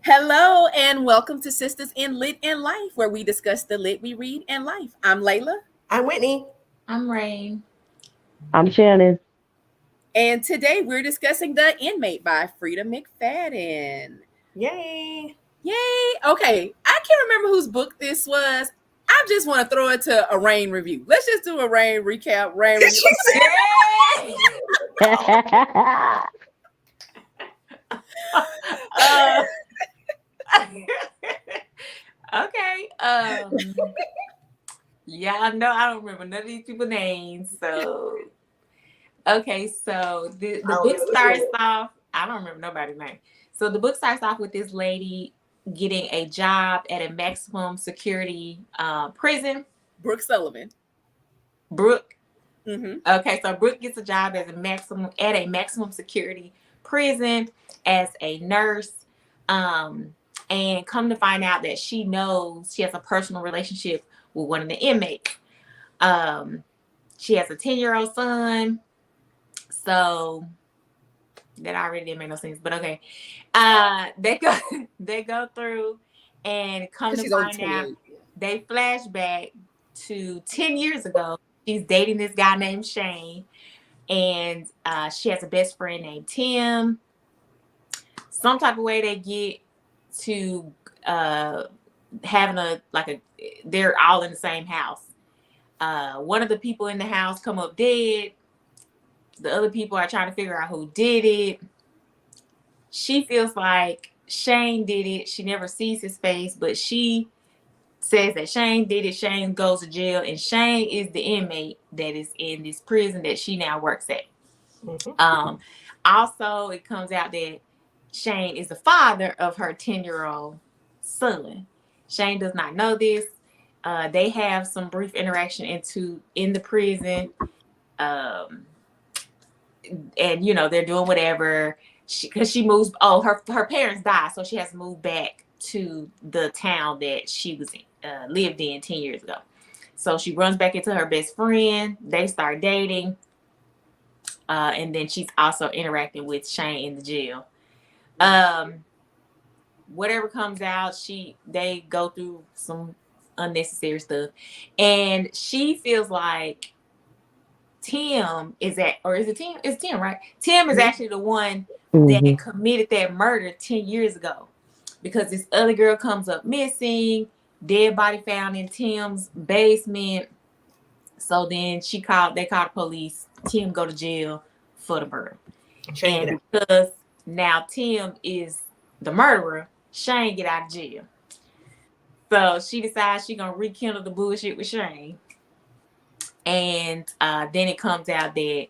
Hello and welcome to Sisters in Lit and Life, where we discuss the lit we read and life. I'm Layla, I'm Whitney. I'm Rayn. I'm Shannon. and today we're discussing The Inmate by Freida McFadden. Yay. Yay! Okay, I can't remember whose book this was. I just want to throw it to a Rain review. Let's just do a Rain recap. Rain review. uh, okay. Yeah, no, I don't remember none of these people's names. So, okay, so the book starts off. I don't remember nobody's name. So the book starts off with this lady getting a job at a maximum security prison. Brooke Sullivan. Brooke. Mm-hmm. Okay, so Brooke gets a job as a maximum security prison as a nurse. And come to find out that she knows she has a personal relationship with one of the inmates. She has a 10-year-old son. So that already didn't make no sense, but okay. They go through and come to find out they flashback to 10 years ago. She's dating this guy named Shane, and she has a best friend named Tim. Some type of way they get to having they're all in the same house. One of the people in the house come up dead. The other people are trying to figure out who did it. She feels like Shane did it. She never sees his face, but she says that Shane did it. Shane goes to jail, and Shane is the inmate that is in this prison that she now works at. Mm-hmm. Also, it comes out that Shane is the father of her 10-year-old son. Shane does not know this. They have some brief interaction in the prison. And they're doing whatever. Because she moves. Oh, her parents die, so she has to move back to the town that she was lived in 10 years ago. So she runs back into her best friend. They start dating, and then she's also interacting with Shane in the jail. Whatever comes out, they go through some unnecessary stuff, and she feels like Tim is Tim? It's Tim, right? Tim is actually the one that committed that murder 10 years ago, because this other girl comes up missing, dead body found in Tim's basement. So then they called the police. Tim go to jail for the murder. And because now Tim is the murderer, Shane get out of jail. So she decides she's gonna rekindle the bullshit with Shane. And then it comes out that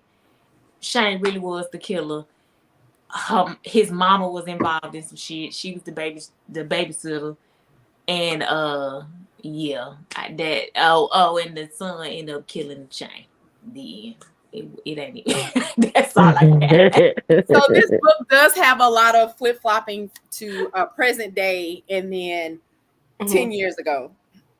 Shane really was the killer. His mama was involved in some shit. She was the babysitter. And and the son ended up killing Shane. It ain't it. That's all I got. So this book does have a lot of flip-flopping to present day and then 10 years ago.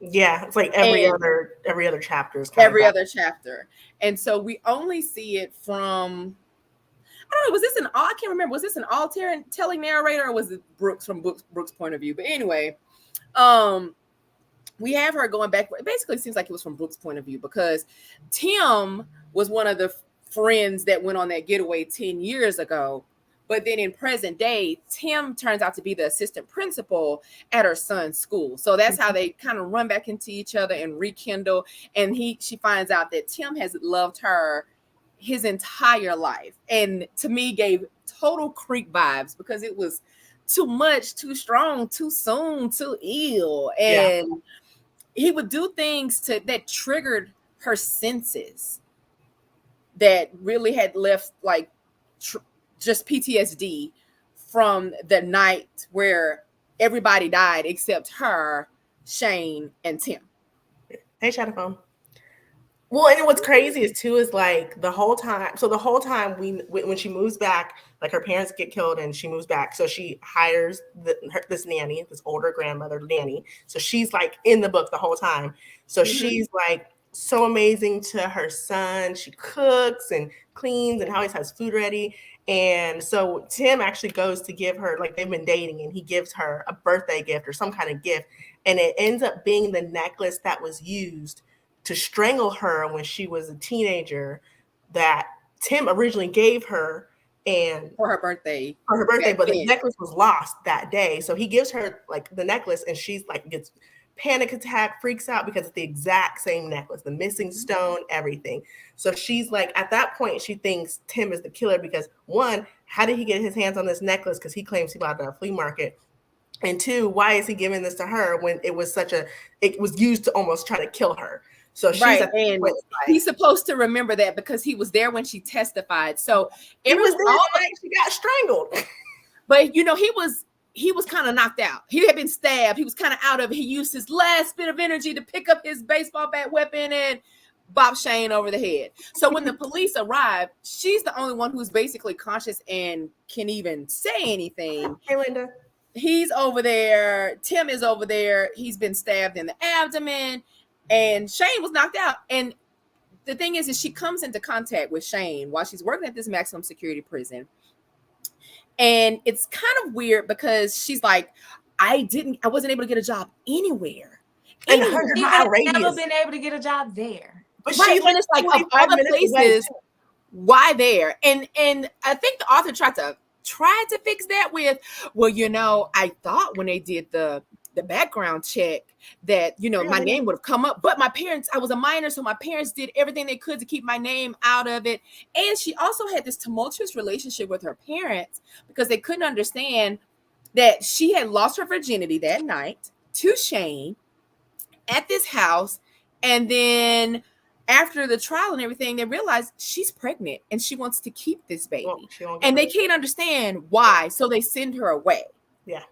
Yeah, it's like every other chapter is other chapter. And so we only see it from, I don't know, I can't remember, was this an all-telling narrator, or was it Brooks from Brooks' point of view? But anyway, we have her going back. It basically seems like it was from Brooks' point of view, because Tim was one of the friends that went on that getaway 10 years ago. But then in present day, Tim turns out to be the assistant principal at her son's school. So that's how they kind of run back into each other and rekindle. And she finds out that Tim has loved her his entire life. And to me, gave total Creek vibes, because it was too much, too strong, too soon, too ill. And he would do things that triggered her senses that really had left like just PTSD from the night where everybody died except her, Shane, and Tim. Hey, Shadowphone. Well, and what's crazy is like the whole time. So the whole time when she moves back, like her parents get killed and she moves back. So she hires this nanny, this older grandmother nanny. So she's like in the book the whole time. So she's like so amazing to her son. She cooks and cleans and always has food ready. And so Tim actually goes to give her, like they've been dating, and he gives her a birthday gift or some kind of gift. And it ends up being the necklace that was used to strangle her when she was a teenager that Tim originally gave her and for her birthday. But the necklace was lost that day. So he gives her like the necklace, and she's like gets panic attack, freaks out because it's the exact same necklace, the missing stone, everything. So she's like, at that point, she thinks Tim is the killer because one, how did he get his hands on this necklace? Because he claims he bought it at a flea market. And two, why is he giving this to her when it was used to almost try to kill her? So she's right, and he's supposed to remember that because he was there when she testified. So it was there when she got strangled. But you know, he was kind of knocked out. He had been stabbed. He was kind of out of it. He used his last bit of energy to pick up his baseball bat weapon and bop Shane over the head. So when the police arrive, she's the only one who's basically conscious and can even say anything. Hey, Linda. He's over there. Tim is over there. He's been stabbed in the abdomen. And Shane was knocked out. And the thing is she comes into contact with Shane while she's working at this maximum security prison. And it's kind of weird because she's like, I wasn't able to get a job anywhere. And never been able to get a job there. But right, and it's like, of all the places, why there? And I think the author tried to fix that with, well, you know, I thought when they did the background check that, you know, my name would have come up, but my parents, I was a minor, so my parents did everything they could to keep my name out of it. And she also had this tumultuous relationship with her parents because they couldn't understand that she had lost her virginity that night to Shane at this house. And then after the trial and everything, they realized she's pregnant and she wants to keep this baby. Well, and they can't understand why, so they send her away. Yeah.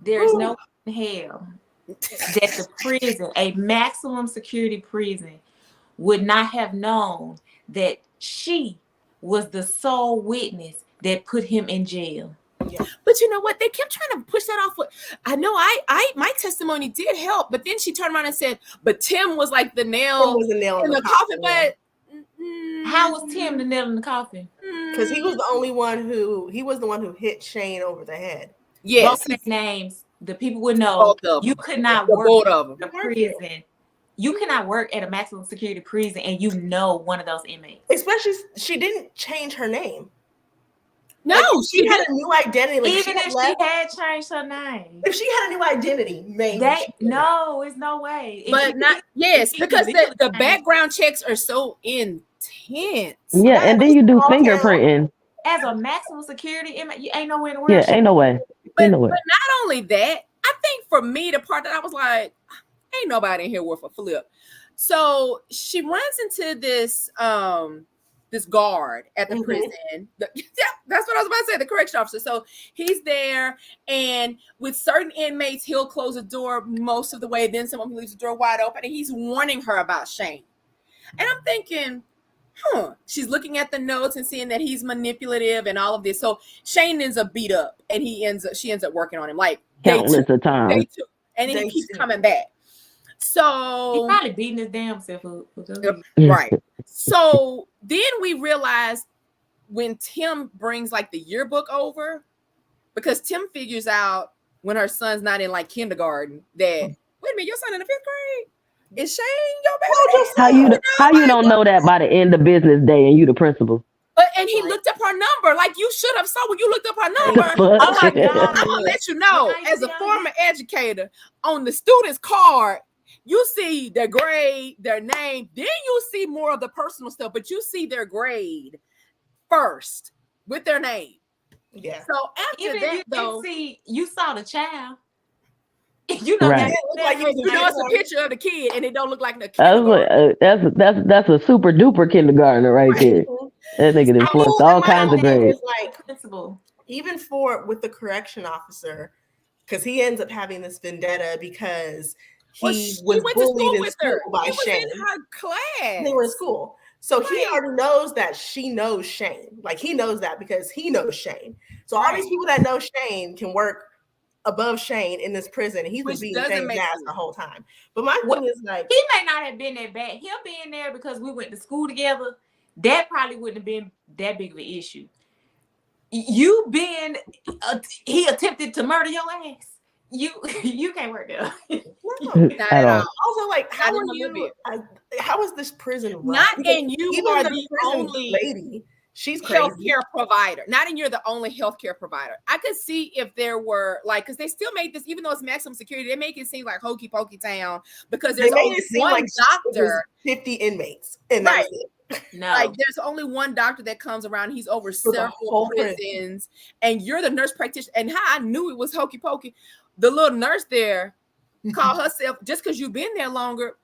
There's no hell that the prison, a maximum security prison, would not have known that she was the sole witness that put him in jail. Yeah. But you know what? They kept trying to push that off. I know my testimony did help, but then she turned around and said, but Tim was like the nail in the coffin. But how was Tim the nail in the coffin? Because he was the one who hit Shane over the head. Yes. Both their names, the people would know. You could not work at a prison. You cannot work at a maximum security prison and you know one of those inmates. Especially, she didn't change her name. No, like, she had a new identity. Like, even if she had changed her name. If she had a new identity, maybe. No, it's no way. But because the background checks are so intense. Yeah, and then you do fingerprinting. As a maximum security inmate, you ain't nowhere in the world. Yeah, ain't no way. But not only that, I think for me, the part that I was like, ain't nobody in here worth a flip. So she runs into this this guard at the prison. That's what I was about to say, the correction officer. So he's there, and with certain inmates, he'll close the door most of the way. Then someone leaves the door wide open, and he's warning her about Shane. And I'm thinking, she's looking at the notes and seeing that he's manipulative and all of this. So Shane ends up beat up, and she ends up working on him like countless of times. And then he keeps coming back. So he's probably beating his damn self up. Right. So then we realize when Tim brings like the yearbook over, because Tim figures out when her son's not in like kindergarten that, wait a minute, your son in the 5th grade? Is Shane your baby? How you don't know that by the end of business day and you the principal? And he looked up her number. Like you should have saw when you looked up her number. Oh my God. I'm gonna let you know, as a former educator, on the student's card, you see their grade, their name, then you see more of the personal stuff, but you see their grade first with their name. Yeah. So after that, though, you saw the child. You know right. It's a picture of the kid, and it don't look like the kid. That's a super duper kindergartner right there. That nigga done flunked all kinds of grades. Like principal, even with the correction officer, because he ends up having this vendetta because he was bullied in school by Shane. In her class. They were in school. So he already knows that she knows Shane. Like he knows that because he knows Shane. So all these people that know Shane can work above Shane in this prison. And he's been beating Shane's ass the whole time. But my thing is like, he may not have been that bad. Him being there because we went to school together, that probably wouldn't have been that big of an issue. He attempted to murder your ass. You can't work there. No, Not at all. Also, like, how are you? How is this prison run? Not in you even are the the prison only lady. She's crazy. Healthcare provider. Not in you're the only healthcare provider. I could see if there were like, because they still made this, even though it's maximum security, they make it seem like hokey pokey town because there's only one doctor, 50 inmates, and right. That's it. No, like there's only one doctor that comes around. He's over several prisons, and you're the nurse practitioner. And how I knew it was hokey pokey, the little nurse there called herself, just because you've been there longer.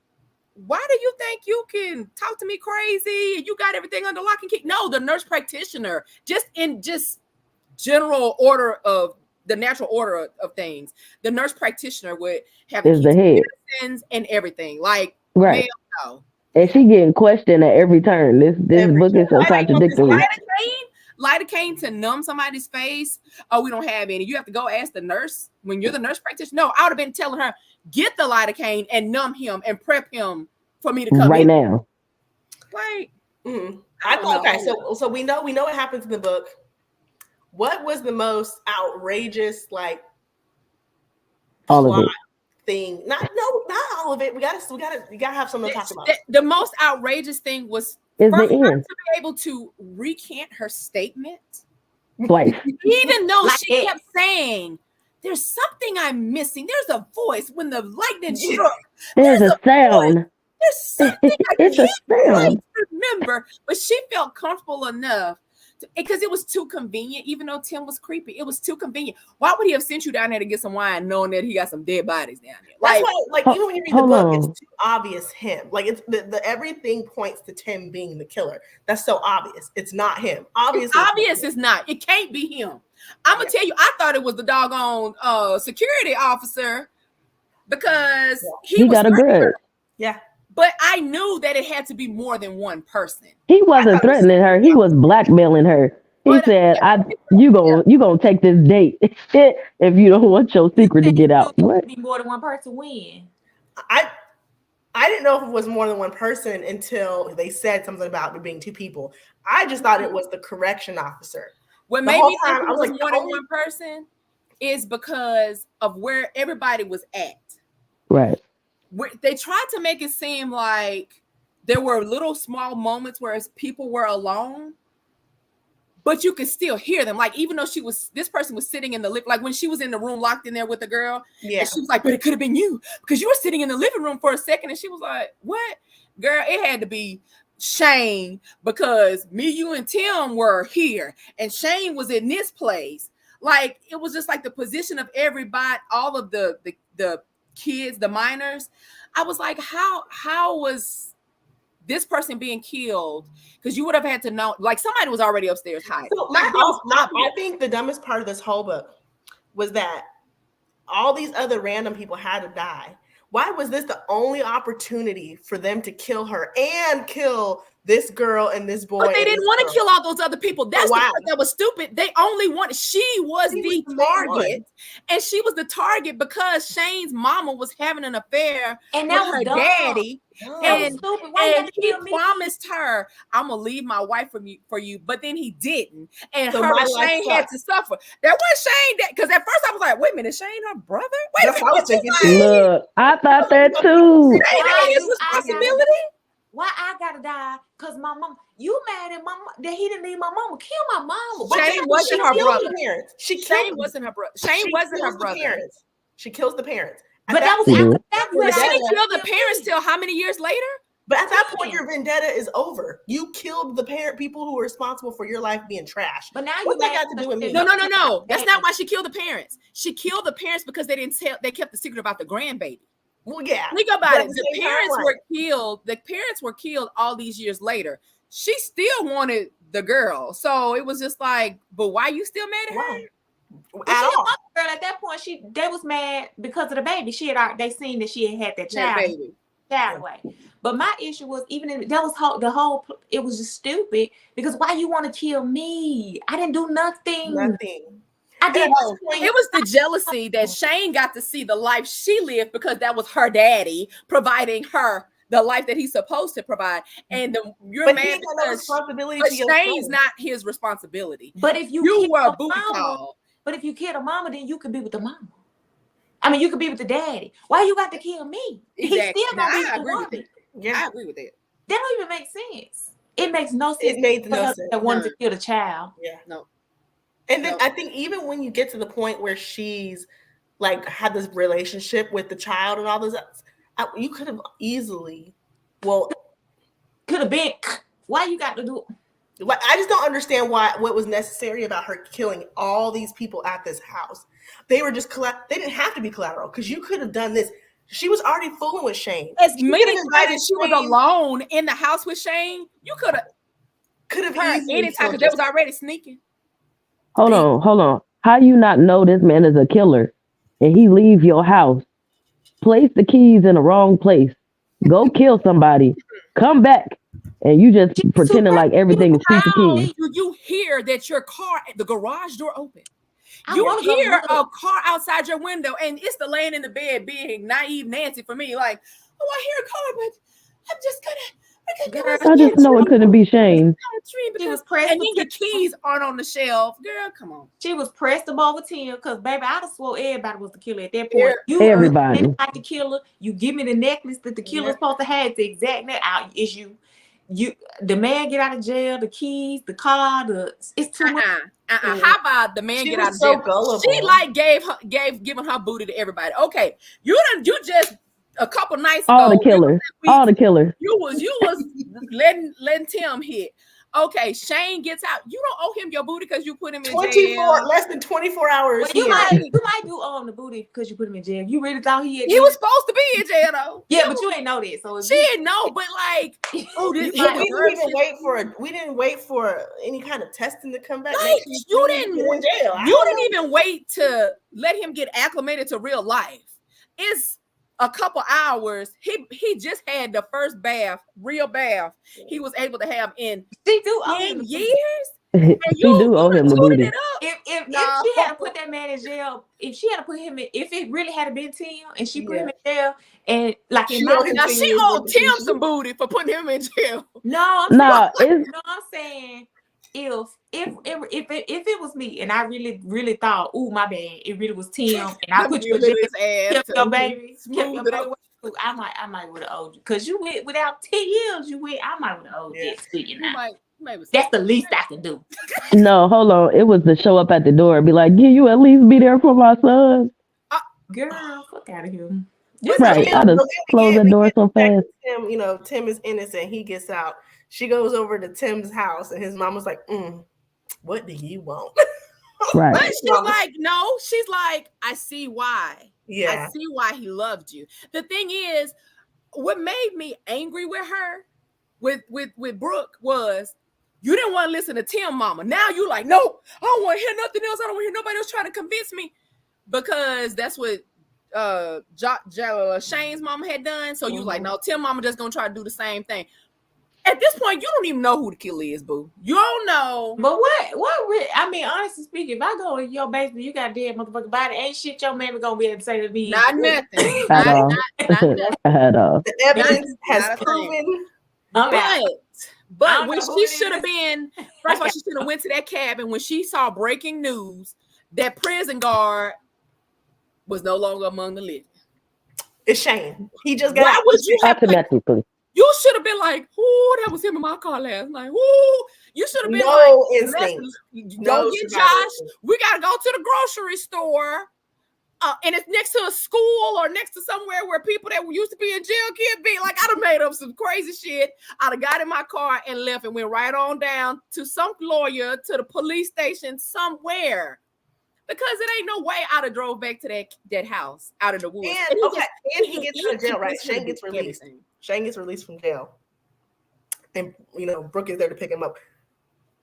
Why do you think you can talk to me crazy and you got everything under lock and key? No, the nurse practitioner, just general order of the natural order of things, the nurse practitioner would have the head medicines and everything. Like, right. No. And she getting questioned at every turn. This book is so contradictory. Lidocaine to numb somebody's face. Oh, we don't have any. You have to go ask the nurse when you're the nurse practitioner. No, I would have been telling her, get the lidocaine and numb him and prep him for me to come right in. now. Like, okay, so we know what happens in the book. What was the most outrageous, like, all of it thing? Not all of it. We gotta have something to talk about. The most outrageous thing was is for the her end to be able to recant her statement twice, even though like she kept saying, "There's something I'm missing. There's a voice when the lightning struck. There's a sound. Voice. There's something It's a sound." Remember, but she felt comfortable enough because it was too convenient. Even though Tim was creepy, it was too convenient. Why would he have sent you down there to get some wine, knowing that he got some dead bodies down there? That's why, like, even when you read the book, it's too obvious him. Like, it's the everything points to Tim being the killer. That's so obvious. It's not him. Obvious it's not. It can't be him. I'm gonna tell you, I thought it was the doggone security officer because he got a grudge. Yeah. But I knew that it had to be more than one person. He wasn't threatening her. He was blackmailing her. He said, "You gonna take this date if you don't want your secret to get out." What? Be more than one person win. I didn't know if it was more than one person until they said something about it being two people. I just thought it was the correction officer. Well, maybe it was like more than one person is because of where everybody was at. Right. They tried to make it seem like there were little small moments where people were alone, but you could still hear them. Like, even though this person was sitting in the like when she was in the room locked in there with the girl, and she was like, "But it could have been you because you were sitting in the living room for a second," and she was like, "What, girl? It had to be Shane because me, you, and Tim were here, and Shane was in this place." Like, it was just like the position of everybody, all of the kids, the minors. I was like, how was this person being killed? Because you would have had to know, like, somebody was already upstairs hiding. So, I think the dumbest part of this whole book was that all these other random people had to die. Why was this the only opportunity for them to kill her and kill this girl and this boy? But they didn't want to kill all those other people. That's the part that was stupid. They only wanted, she was the target. And she was the target because Shane's mama was having an affair with her daddy. And he promised her, "I'm gonna leave my wife for you," but then he didn't, and so her and Shane had to suffer. That was Shane, because at first I was like, "Wait a minute, Shane her brother?" Wait a minute, look, I thought that too. His responsibility. Why I gotta die? Because my mom, you mad at my mom that he didn't leave my mama? Kill my mama. Shane wasn't her brother. Shane wasn't her brother. Shane wasn't her brother. She kills the parents. But that was after she didn't kill the parents till how many years later? But at that point, your vendetta is over. You killed the people who were responsible for your life being trash. But now what that got to do with me? No. That's not why she killed the parents. She killed the parents because they didn't tell. They kept the secret about the grandbaby. Well, yeah. Think about it. The parents were killed. The parents were killed all these years later. She still wanted the girl, so it was just like, but why you still mad at her? At all. Girl, at that point, they was mad because of the baby. They seen that she had that child away. But my issue was it was just stupid because why you want to kill me? I didn't do nothing. I didn't. It was the jealousy that Shane got to see the life she lived because that was her daddy providing her the life that he's supposed to provide. And you're but mad he ain't got no responsibility but to your Shane's son. not his responsibility. But if you were a booty mama, call. But if you kill the mama, then you could be with the mama. I mean, you could be with the daddy. Why you got to kill me? Exactly. He's still gonna be with the woman. Yeah, I agree with that. That don't even make sense. It makes no sense. It made no sense. That wanted to kill the child. Yeah. No. And then I think even when you get to the point where she's like had this relationship with the child and all this, you could have easily, could have been. Why you got to do? Like, I just don't understand what was necessary about her killing all these people at this house. They were just they didn't have to be collateral because you could have done this. She was already fooling with Shane. As many times as she was alone in the house with Shane, you could have anytime because they was already sneaking. Hold on. How you not know this man is a killer and he leave your house, place the keys in the wrong place, go kill somebody, come back, and you just pretending like everything is piece of keys. You hear that your car, the garage door open. You hear a car outside your window, and it's the laying in the bed being naive Nancy for me. Like, I hear a car, but I'm just gonna. I just know it couldn't be Shane. She was pressed, and then your keys aren't on the shelf. Girl, come on. She was pressed above with him because, baby, I'd have swore everybody was the killer at that point. Everybody. Like the killer. You give me the necklace that the killer's supposed to have. The exact necklace is you. The man get out of jail, the keys, the car, it's too much. How about the man get out of jail? Gullible. She giving her booty to everybody. Okay, you just a couple nights ago. All the killers. You was letting Tim hit. Okay, Shane gets out. You don't owe him your booty because you put him in jail. Less than 24 hours. Well, you might do owe him the booty because you put him in jail. You really thought he was supposed to be in jail though. Yeah, but you ain't know that. So she didn't know, but like, we didn't wait for any kind of testing to come back. Like, you didn't even wait to let him get acclimated to real life. It's a couple hours. He just had the first real bath he was able to have in 10 years. She do owe him the booty. If she had to put that man in jail, if she had to put him in, if it really had been Tim and she put him in jail, and like she owed Tim some booty for putting him in jail. I'm saying if it was me and I really thought, oh my bad, it really was Tim and I put you in jail, kept your baby, I might would have owed you because you went without 10 years. I might would have owed that to you now. That's the least I can do. No, hold on. It was to show up at the door and be like, "Can you at least be there for my son?" Girl, fuck out of here. Right. I just close the door so fast. Tim is innocent. He gets out. She goes over to Tim's house and his mom was like, what do you want? Right. But she's like, no. She's like, I see why. Yeah. I see why he loved you. The thing is, what made me angry with her, with Brooke, was you didn't want to listen to Tim mama. Now you like, no, I don't want to hear nothing else. I don't want to hear nobody else trying to convince me. Because that's what Shane's mama had done. So you like, no, Tim mama just gonna try to do the same thing. At this point, you don't even know who the killer is, boo. You don't know. But I mean, honestly speaking, if I go in your basement, you got a dead motherfucking body, ain't shit your man gonna be able to say to me. Not nothing. At all. At all. The evidence has proven. But when she should have been, first of all, she should have went to that cabin when she saw breaking news that prison guard was no longer among the living. It's Shane. He just got out. Automatically. You should have been like, "Ooh, that was him in my car last night." Ooh, you should have been go get Josh. We gotta go to the grocery store, and it's next to a school or next to somewhere where people that used to be in jail can't be. Like, I'd have made up some crazy shit. I'd have got in my car and left and went right on down to some lawyer, to the police station somewhere. Because it ain't no way I'd have drove back to that house out of the woods. And he gets out of jail, right? Shane gets released. Shane gets released from jail. And, Brooke is there to pick him up.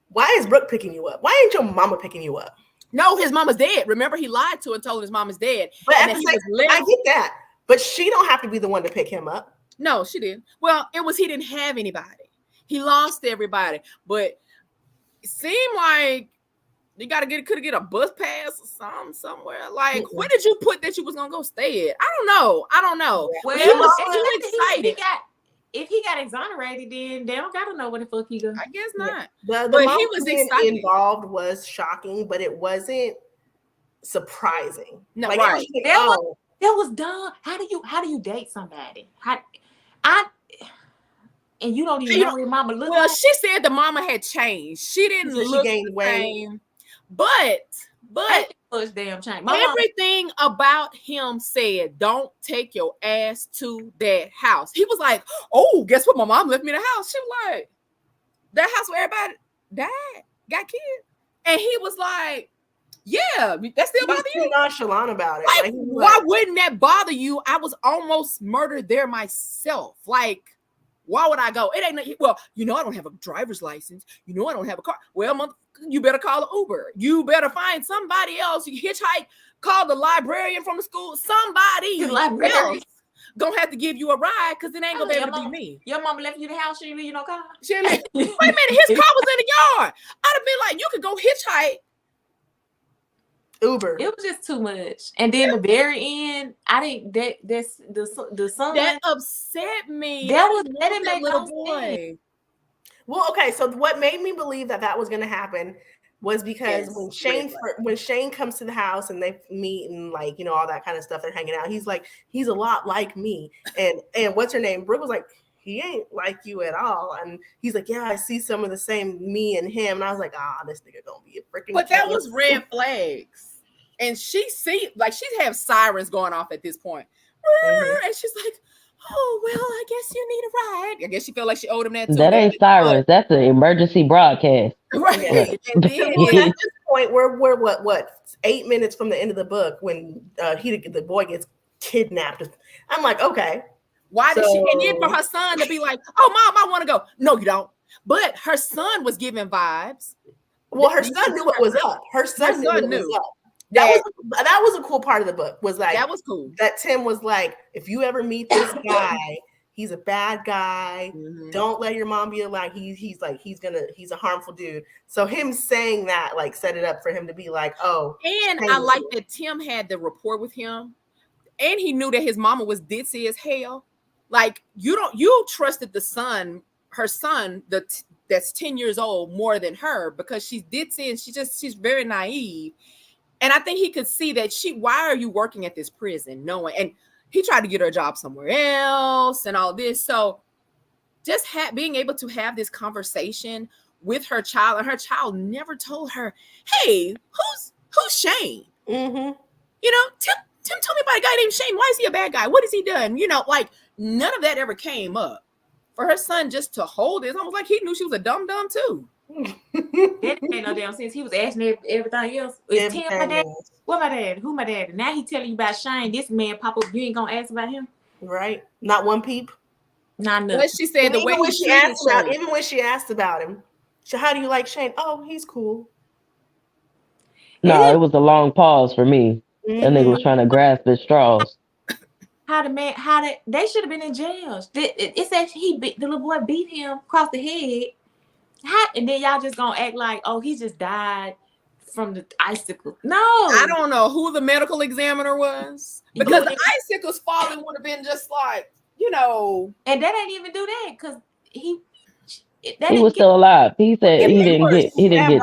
Why is Brooke picking you up? Why ain't your mama picking you up? No, his mama's dead. Remember, he lied to her and told his mama's dead. But I get that. But she don't have to be the one to pick him up. No, she didn't. Well, it was he didn't have anybody. He lost everybody. But it seemed like you could have get a bus pass or somewhere. Like, where did you put that you was gonna go stay at? I don't know. Well, he was excited. if he got exonerated, then they don't gotta know where the fuck he go. I guess not. The But mom he was being excited. involved was shocking, but it wasn't surprising. No, like, right. It was like, That was dumb. How do you date somebody? And you don't even know your mama look. Well, she said the mama had changed. She didn't look gained the weight. same. But much damn change. Everything about him said, don't take your ass to that house. He was like, oh, guess what? My mom left me the house. She was like, that house where everybody died, got killed. And he was like, yeah, that still bother you? Nonchalant about it. Like, why wouldn't that bother you? I was almost murdered there myself. Like, why would I go? It ain't, well, you know, I don't have a driver's license. You know, I don't have a car. Well, you better call an Uber. You better find somebody else. You hitchhike, call the librarian from the school. Somebody else gonna have to give you a ride because it ain't gonna be able to be me. Your mama left you the house. She didn't leave you no car. Wait a minute, his car was in the yard. I'd have been like, you could go hitchhike. Uber. It was just too much. And then the very end, I didn't. That's the son that upset me. That didn't make little boy. Well, okay. So what made me believe that was going to happen was because when Shane comes to the house and they meet and like, you know, all that kind of stuff, they're hanging out. He's like, he's a lot like me. And what's her name? Brooke was like, he ain't like you at all. And he's like, yeah, I see some of the same me and him. And I was like, this nigga gonna be a freaking. But that was red flags. And she have sirens going off at this point. Mm-hmm. And she's like, oh, well, I guess you need a ride. I guess she felt like she owed him that too. That ain't sirens. That's an emergency broadcast. Right. Yeah. And then at this point, we're what 8 minutes from the end of the book when the boy gets kidnapped. I'm like, okay. Why did she? And then for her son to be like, oh, mom, I want to go. No, you don't. But her son was giving vibes. Well, her son knew what was up. Her son knew what was up. That was a cool part of the book. Was like that was cool. That Tim was like, if you ever meet this guy, he's a bad guy. Mm-hmm. Don't let your mom be like he's a harmful dude. So him saying that like set it up for him to be like, oh. And I like that Tim had the rapport with him, and he knew that his mama was ditzy as hell. Like you trusted her son that's 10 years old more than her because she's ditzy and she's very naive. And I think he could see that why are you working at this prison? And he tried to get her a job somewhere else and all this. So just being able to have this conversation with her child, and her child never told her, hey, who's Shane? Mm-hmm. You know, Tim told me about a guy named Shane. Why is he a bad guy? What has he done? You know, like none of that ever came up. For her son just to hold it, I was like, he knew she was a dumb too. That made no damn sense. He was asking everything else. Is Tim my dad? What my dad? Who my dad? Now he telling you about Shane. This man pop up. You ain't gonna ask about him, right? Not one peep. Not nothing. What she said, even when she asked about him, so how do you like Shane? Oh, he's cool. No, it was a long pause for me. Mm-hmm. That nigga was trying to grasp his straws. They should have been in jail. It said the little boy beat him across the head. And then y'all just gonna act like, oh, he just died from the icicle. No, I don't know who the medical examiner was because the icicles falling would have been just like, you know. And that ain't even do that because he was still alive. He said he didn't get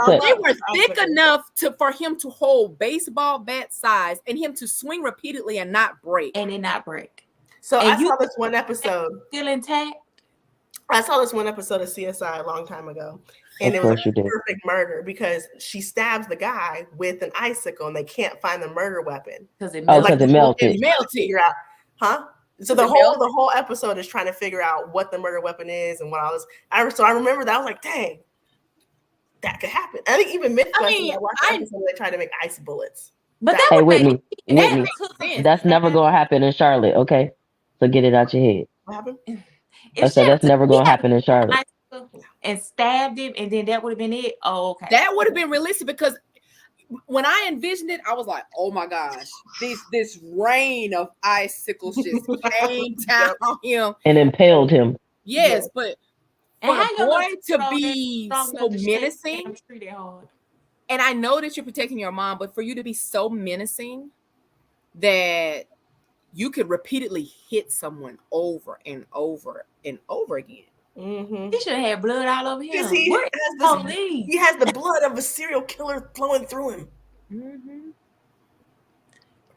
touched. They were thick enough for him to hold baseball bat size and him to swing repeatedly and not break. And it not break. So I saw this one episode. Still intact. I saw this one episode of CSI a long time ago, and it was a perfect murder because she stabs the guy with an icicle, and they can't find the murder weapon because it melted. Figure out, huh? So the whole episode is trying to figure out what the murder weapon is and what all this. So I remember that I was like, dang, that could happen. I think even Mythbusters, I watched the episode where they tried to make ice bullets. But hey, Whitney, that's never gonna happen in Charlotte. Okay, so get it out your head. What happened? I said that's never gonna happen in Charlotte. And stabbed him, and then that would have been it. Oh, okay. That would have been realistic because when I envisioned it, I was like, "Oh my gosh, this rain of icicles just came down on him and impaled him." Yes, but for a boy to be so menacing, and I know that you're protecting your mom, but for you to be so menacing that you could repeatedly hit someone over and over and over again. He should have had blood all over him. He has the blood of a serial killer flowing through him.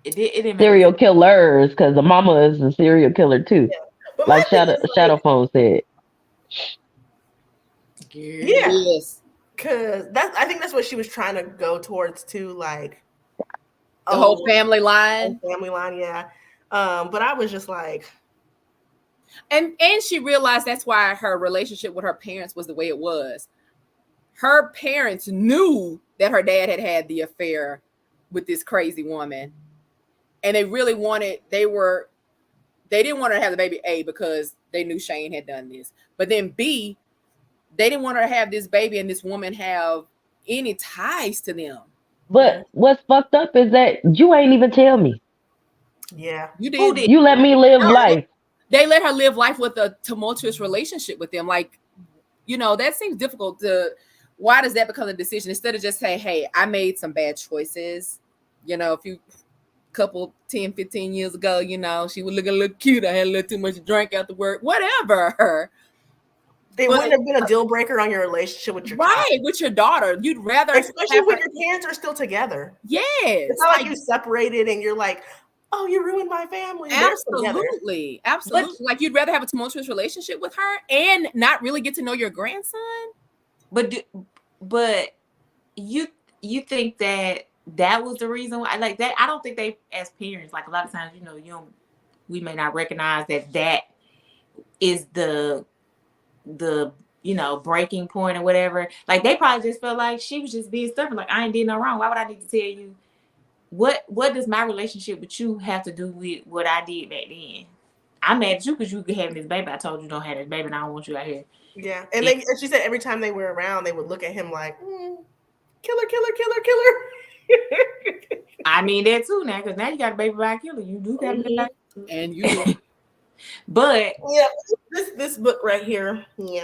It didn't serial killers, because the mama is a serial killer too. Yeah. Like Shadow Phone said. Yeah. Yes. Because I think that's what she was trying to go towards too, like the whole family line. Yeah. But I was just like, and she realized that's why her relationship with her parents was the way it was. Her parents knew that her dad had the affair with this crazy woman, and they really wanted. They didn't want her to have the baby, A, because they knew Shane had done this, but then B, they didn't want her to have this baby and this woman have any ties to them. But what's fucked up is that you ain't even tell me. Yeah, you did. You let me live life. They let her live life with a tumultuous relationship with them. Like, that seems difficult to. Why does that become a decision instead of just say, hey, I made some bad choices? A few couple 10, 15 years ago, she was looking a little cute. I had a little too much drink after work, whatever. They wouldn't have been a deal breaker on your relationship with your child. With your daughter. You'd rather, especially when your parents are still together. Yes. It's not like you separated and you're like, oh, you ruined my family. Absolutely. Like you'd rather have a tumultuous relationship with her and not really get to know your grandson. But you think that was the reason why, like that? I don't think they, as parents, like a lot of times, we may not recognize that is the breaking point or whatever. Like they probably just felt like she was just being stubborn. Like, I ain't did no wrong. Why would I need to tell you? What does my relationship with you have to do with what I did back then? I'm mad at you because you could have this baby. I told you don't have this baby, and I don't want you out here. Yeah, and she said every time they were around, they would look at him like, killer. I mean that too now, because now you got a baby by a killer. You do got a baby, and you. But yeah, this book right here, yeah,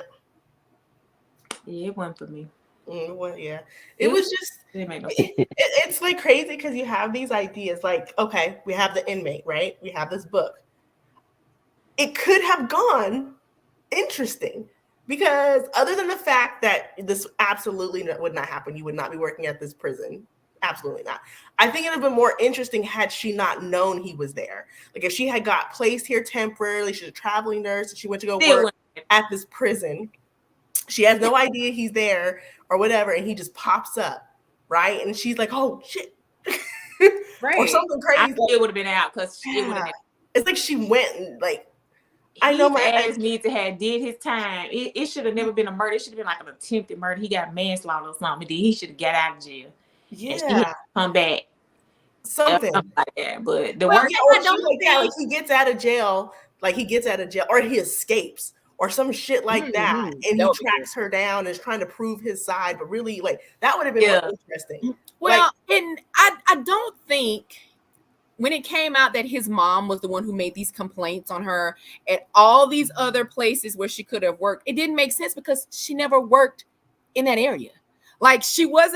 it wasn't for me. Well, yeah, it was just. It made no sense. It's like crazy because you have these ideas. Like, okay, we have the Inmate, right? We have this book. It could have gone interesting. Because other than the fact that this absolutely would not happen, you would not be working at this prison. Absolutely not. I think it would have been more interesting had she not known he was there. Like if she had got placed here temporarily, she's a traveling nurse, and she went to go work at this prison. She has no idea he's there or whatever, and he just pops up, right? And she's like, oh, shit. Right. Or something crazy. I think it would have been out because it would have been. It's like she went and like, I know my ass needs to have did his time. It should have never been a murder. It should have been like an attempted murder. He got manslaughter or something. He should have got out of jail. Yeah, and she had to come back. Something like that. But the worst, like he gets out of jail, or he escapes, or some shit like that, and he tracks her down and is trying to prove his side. But really, like that would have been more interesting. Well, and I don't think. When it came out that his mom was the one who made these complaints on her at all these other places where she could have worked, it didn't make sense because she never worked in that area. Like she was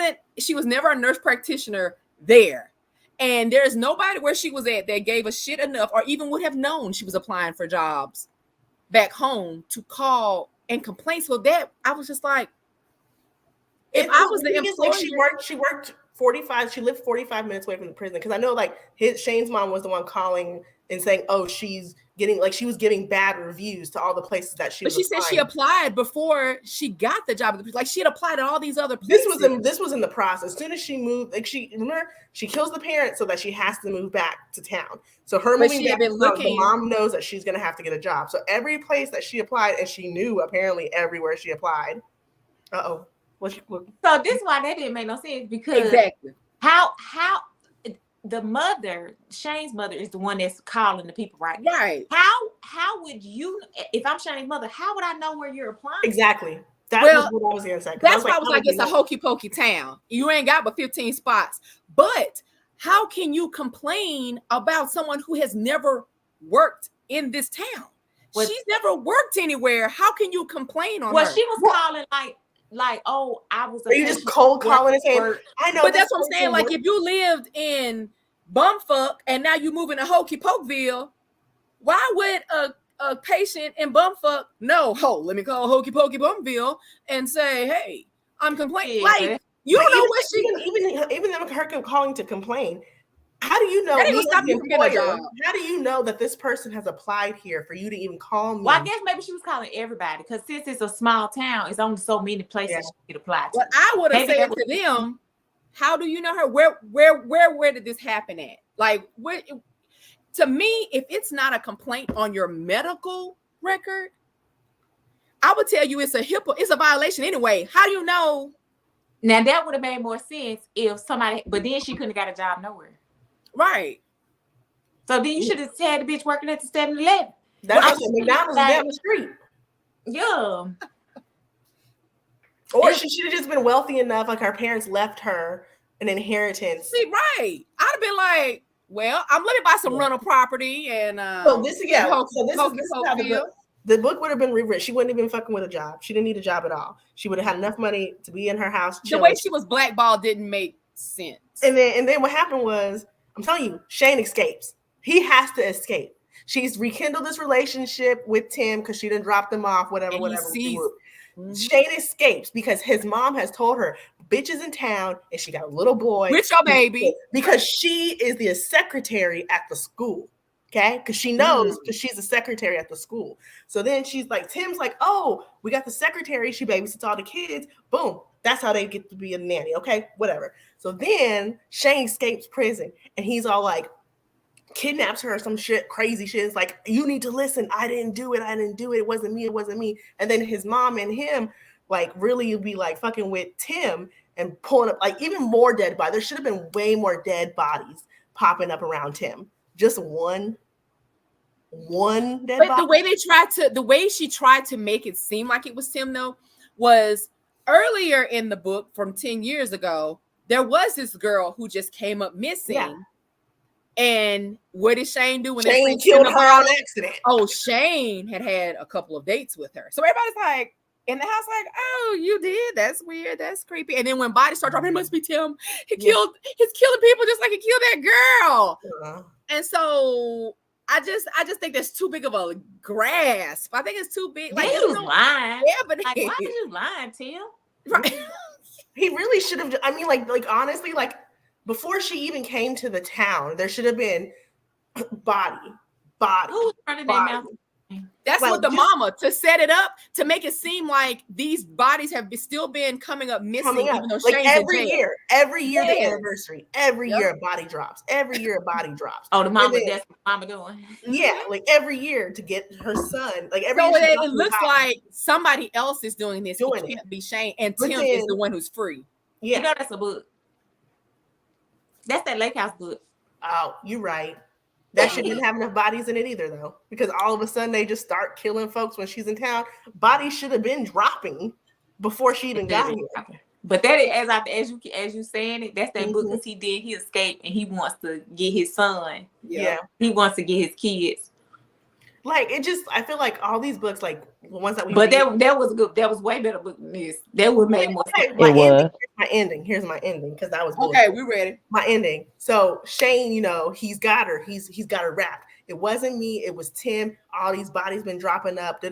never a nurse practitioner there. And there's nobody where she was at that gave a shit enough or even would have known she was applying for jobs back home to call and complain. So that I was just like, if I was the employer, like she worked 45. She lived 45 minutes away from the prison because I know like Shane's mom was the one calling and saying, "Oh, she was giving bad reviews to all the places that she." But she said she applied before she got the job. Like she had applied at all these other places. This was in the process. As soon as she moved, like she kills the parents so that she has to move back to town. So her moving back, the mom knows that she's going to have to get a job. So every place that she applied, and she knew apparently everywhere she applied. So this is why that didn't make no sense because how the mother, Shane's mother, is the one that's calling the people, right? Right. How would you, if I'm Shane's mother, how would I know where you're applying? Exactly. That's what I was gonna say. That's why I was like, it's a hokey pokey town. You ain't got but 15 spots. But how can you complain about someone who has never worked in this town? She's never worked anywhere. How can you complain on her? Well, she was calling like, oh, I was. Are you just cold calling his hand? I know, but that's what I'm saying. Like, if you lived in bumfuck, and now you moving to Hokey Pokeville. Why would a patient in bumfuck know? Oh, let me call Hokey Pokey Bumville and say, hey, I'm complaining. Like, you don't know what she even her calling to complain. How do you know? That ain't gonna stop you from getting a job. How do you know that this person has applied here for you to even call me? Well, I guess maybe she was calling everybody because since it's a small town, it's only so many places she could apply to. But I would have said to them, how do you know her? Where did this happen at? Like, what? To me, if it's not a complaint on your medical record, I would tell you it's a violation anyway. How do you know? Now that would have made more sense if somebody, but then she couldn't have got a job nowhere. Right. So then you should have had the bitch working at the 7-Eleven. That's McDonald's down the street. Yeah. Or she should have just been wealthy enough, like her parents left her an inheritance. See, right. I'd have been like, well, let me buy some rental property and this is how the book would have been rewritten. She wouldn't have been fucking with a job. She didn't need a job at all. She would have had enough money to be in her house. The way she was blackballed didn't make sense. And then what happened was, I'm telling you, Shane escapes. He has to escape. She's rekindled this relationship with Tim because she didn't drop them off, whatever. Shane escapes because his mom has told her, bitch is in town and she got a little boy. With your baby. Because she is the secretary at the school. Okay? Because she knows because she's a secretary at the school. So then she's like, Tim's like, oh, we got the secretary. She babysits all the kids. Boom. That's how they get to be a nanny. Okay? Whatever. So then Shane escapes prison and he's all like, kidnaps her or some shit, crazy shit. It's like, you need to listen. I didn't do it. It wasn't me. And then his mom and him like really be like fucking with Tim and pulling up like even more dead bodies. There should have been way more dead bodies popping up around Tim. Just one dead body. But the way she tried to make it seem like it was Tim though was earlier in the book from 10 years ago, there was this girl who just came up missing. Yeah. And what did Shane do when Shane killed her on accident? Oh, Shane had a couple of dates with her. So everybody's like in the house, like, oh, you did? That's weird. That's creepy. And then when bodies start dropping, it must be Tim. He's killing people just like he killed that girl. Uh-huh. And so I just think that's too big of a grasp. I think it's too big. Like he was lying. Yeah, but like, why did you lie, Tim? Right. He really should have. I mean, like honestly, like. Before she even came to the town, there should have been body. Who's running their mouth? That's what the mama to set it up to make it seem like these bodies have still been coming up missing, even though like every year the anniversary, every year a body drops. Every year a body drops. Oh, the mama, that's what mama doing. Yeah, like every year to get her son. Like every so year it looks like somebody else is doing this. It can't be Shane, and Tim is the one who's free. Yeah, you know that's a book. That's that Lake House book. Oh, you're right. That shouldn't have enough bodies in it either, though, because all of a sudden they just start killing folks when she's in town. Bodies should have been dropping before she even got here. But that is as you saying it, that's that book because he escaped and he wants to get his son. Yeah, he wants to get his kids. Like it just, I feel like all these books, like the ones that we. But that was good. That was way better book than this. That would make more sense. Here's my ending because that was okay. We ready. My ending. So Shane, he's got her. He's got her wrapped. It wasn't me. It was Tim. All these bodies been dropping up.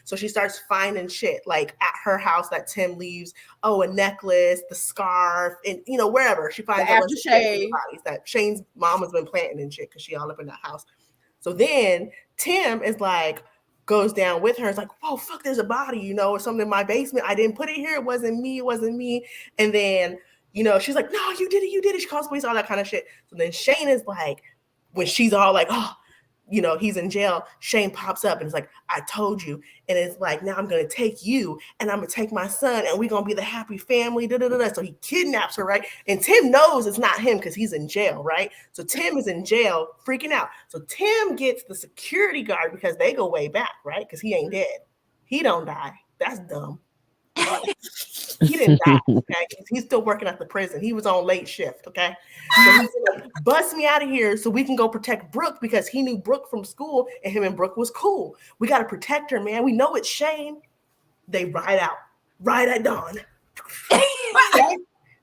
So she starts finding shit like at her house that Tim leaves. Oh, a necklace, the scarf, and wherever she finds aftershave bodies that Shane's mom has been planting and shit because she all up in that house. So then Tim is like, goes down with her. It's like, whoa, fuck, there's a body, or something in my basement. I didn't put it here. It wasn't me. And then, she's like, no, you did it. She calls police, all that kind of shit. So then Shane is like, when she's all like, oh, he's in jail, Shane pops up and is like, I told you. And it's like, now I'm going to take you and I'm going to take my son and we're going to be the happy family. So he kidnaps her, right? And Tim knows it's not him because he's in jail, right? So Tim is in jail freaking out. So Tim gets the security guard because they go way back, right? Because he ain't dead. He don't die. That's dumb. He didn't die, okay? He's still working at the prison. He was on late shift, okay? So he's like, bust me out of here so we can go protect Brooke because he knew Brooke from school and him and Brooke was cool. We got to protect her, man. We know it's Shane. They ride out right at dawn.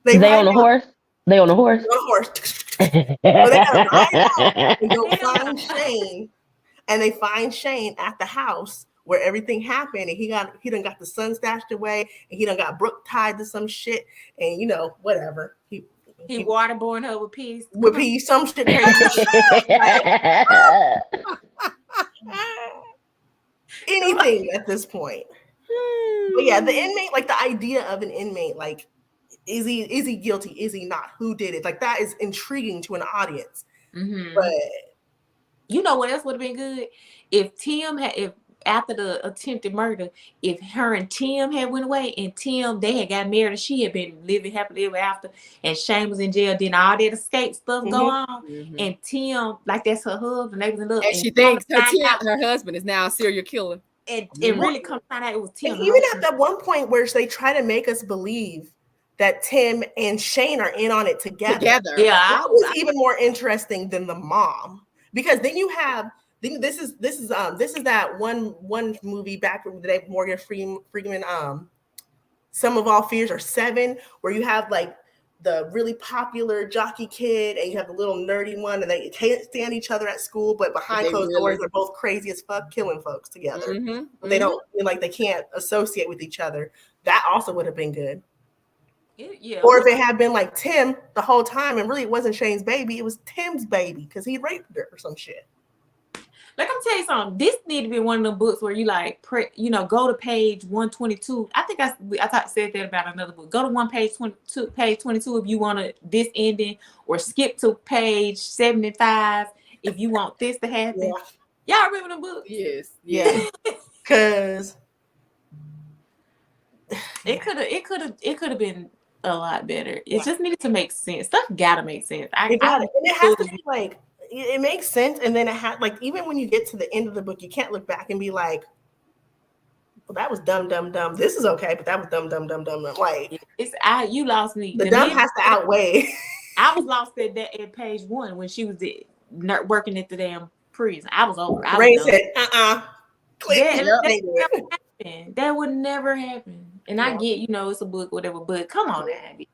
They on a horse? They on a horse? On a horse. But they gotta ride out and go find Shane, and they find Shane at the house where everything happened, and he done got the son stashed away, and he done got Brooke tied to some shit, and whatever. He waterboarding her with peas. Some shit crazy. Anything at this point. But yeah, the inmate, like the idea of an inmate, like is he guilty? Is he not? Who did it? Like that is intriguing to an audience. Mm-hmm. But you know what else would have been good? If after the attempted murder, if her and Tim had went away and Tim, they had got married and she had been living happily ever after, and Shane was in jail, then all that escape stuff go on, and Tim, like that's her husband, they was in love, and she thinks her husband is now a serial killer. And it really comes to find out it was Tim. And even at that one point where they try to make us believe that Tim and Shane are in on it together. Yeah, that was even more interesting than the mom, because then you have this is that one movie back from the day Morgan Freeman Some of All Fears Are 7, where you have like the really popular jockey kid and you have the little nerdy one, and they can't stand each other at school, but behind closed doors they're both crazy as fuck, killing folks together. They don't they can't associate with each other. That also would have been good. Yeah. Or if it had been like Tim the whole time and really it wasn't Shane's baby, it was Tim's baby because he raped her or some shit. Like, I'm telling you something. This need to be one of them books where you like, go to page 122. I think I said that about another book. Go to page 22 if you want this ending, or skip to page 75 if you want this to happen. Yeah. Y'all remember them books? Yes. Yeah. Because it could have been a lot better. It just needed to make sense. Stuff gotta make sense. It has to be like. It makes sense, and then it had like even when you get to the end of the book, you can't look back and be like, "Well, that was dumb. This is okay, but that was dumb. Like you lost me. The dumb has to outweigh. I was lost at page 1 when she was working at the damn prison. I was over. Rayn said, That would never happen. And I get, it's a book, whatever, but come on, Abby.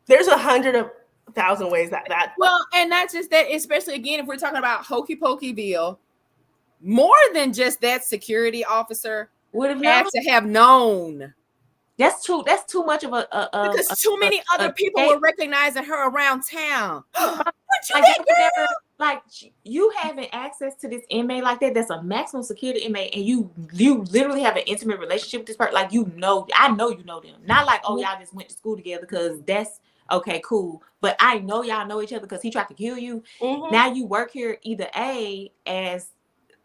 There's 100,000 ways that. Well, and not just that, especially again, if we're talking about Hokey Pokeyville, more than just that security officer would have to have known. That's too much of a because too many other people were recognizing her around town. You having access to this inmate like that, that's a maximum security inmate, and you literally have an intimate relationship with this person. Like, I know you know them. Not like, oh, y'all just went to school together, because that's okay, cool. But I know y'all know each other because he tried to kill you. Now you work here either as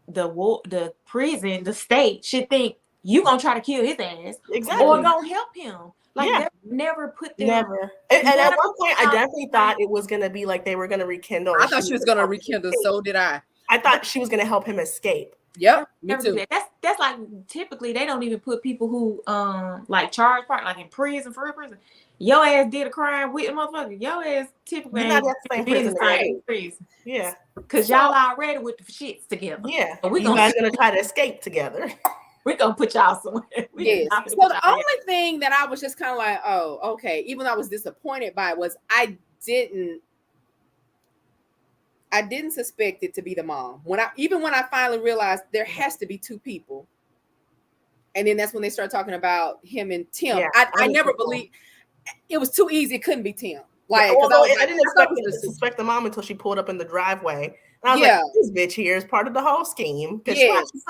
the prison, the state should think you gonna try to kill his ass, or gonna help him. Like, never put them. Never. And at one point, I definitely thought it was gonna be like they were gonna rekindle. I thought she was gonna rekindle. So did I. I thought she was gonna help him escape. Yep, me too. That's like, typically they don't even put people who like charged part, like in prison, for real prison. Your ass did a crime with a motherfucker. Your ass typically not that same prison. Yeah, because y'all already with the shits together. Yeah, but you guys gonna try to escape together. We're gonna put y'all somewhere. Yes. So the only thing that I was just kind of like, oh, okay, even though I was disappointed by it, was I didn't suspect it to be the mom. When I finally realized there has to be two people, and then that's when they start talking about him and Tim. Yeah, I never believed it was too easy. It couldn't be Tim. Like, I didn't suspect the mom until she pulled up in the driveway, and I was like, this bitch here is part of the whole scheme. Because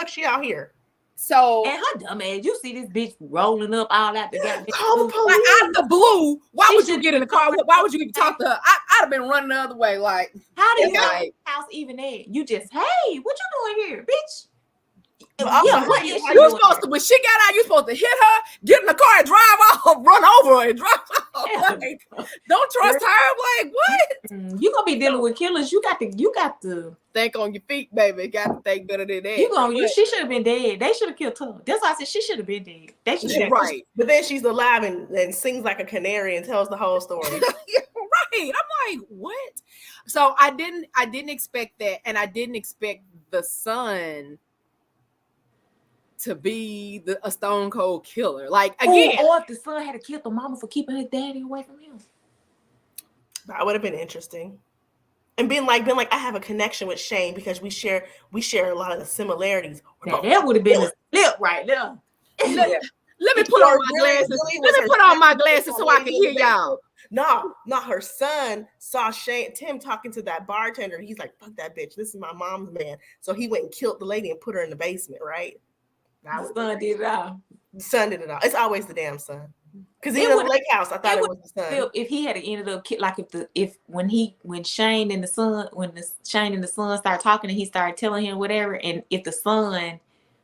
she out here. So, and her dumb ass, you see this bitch rolling up all out the goddamn out of the blue. Why would you get in the car? Why would you even talk to her? I'd have been running the other way. Like, how do you know the house even there? You just, hey, what you doing here, bitch? What you supposed to? When she got out, you supposed to hit her, get in the car, and drive off, run over her, and drive off. Like, don't trust her. I'm like, what? You gonna be dealing with killers? You got to think on your feet, baby. Got to think better than that. She should have been dead. They should have killed her. That's why I said she should have been dead. They should have right. But then she's alive and sings like a canary and tells the whole story. Right. I'm like, what? So I didn't expect that, and I didn't expect the son to be a stone cold killer. Like, again, or if the son had to kill the mama for keeping his daddy away from him. That would have been interesting. and being like, I have a connection with Shane because we share a lot of the similarities. Now, that would have been a slip right there. Let me put on my glasses. Let me put on my glasses so I can hear y'all. No, not her son saw Tim talking to that bartender. He's like, fuck that bitch. This is my mom's man. So he went and killed the lady and put her in the basement, right? The son did it all. The son did it all. It's always the damn son. Because in the lake house, I thought it was the son. If he had ended up like when Shane and the son started talking and he started telling him whatever, and if the son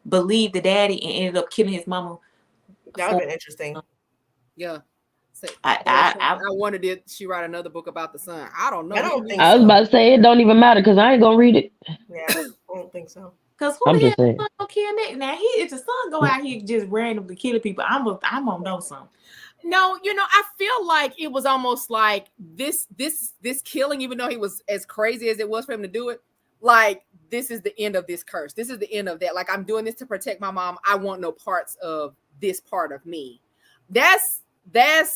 believed the daddy and ended up killing his mama, that would have been interesting. Yeah. So, I wondered, did she write another book about the son? I don't know. I was about to say it don't even matter because I ain't gonna read it. Yeah, I don't think so. Because who the hell gonna kill that? Now if the son go out here just randomly killing people, I'm gonna know something. No, I feel like it was almost like this killing, even though he was as crazy as it was for him to do it, like this is the end of this curse. This is the end of that. Like, I'm doing this to protect my mom. I want no parts of this part of me. That's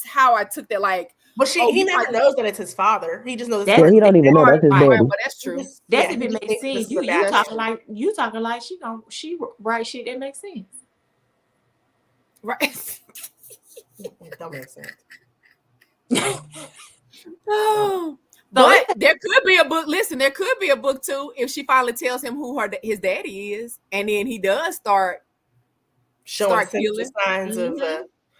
how I took that. Like, but he never knows that it's his father. He just knows that he don't even know that's his daddy. But that's true. That even makes sense. You talking like she write shit that makes sense. Right. That makes sense. Oh, but there could be a book. Listen, there could be a book too if she finally tells him who his daddy is, and then he does start showing signs of.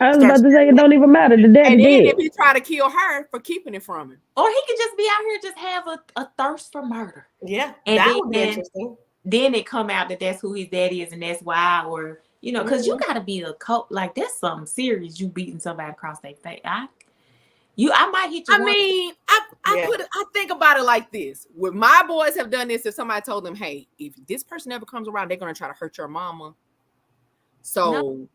I was about to say it don't even matter. The daddy and then dead. if he try to kill her for keeping it from him, or he could just be out here just have a thirst for murder. Yeah, and that would be interesting. Then it come out that that's who his daddy is, and that's why, or because you gotta be a cult. Like, that's something serious. You beating somebody across their face. I might hit you. I think about it like this. Would my boys have done this if somebody told them, hey, if this person ever comes around, they're gonna try to hurt your mama? So no.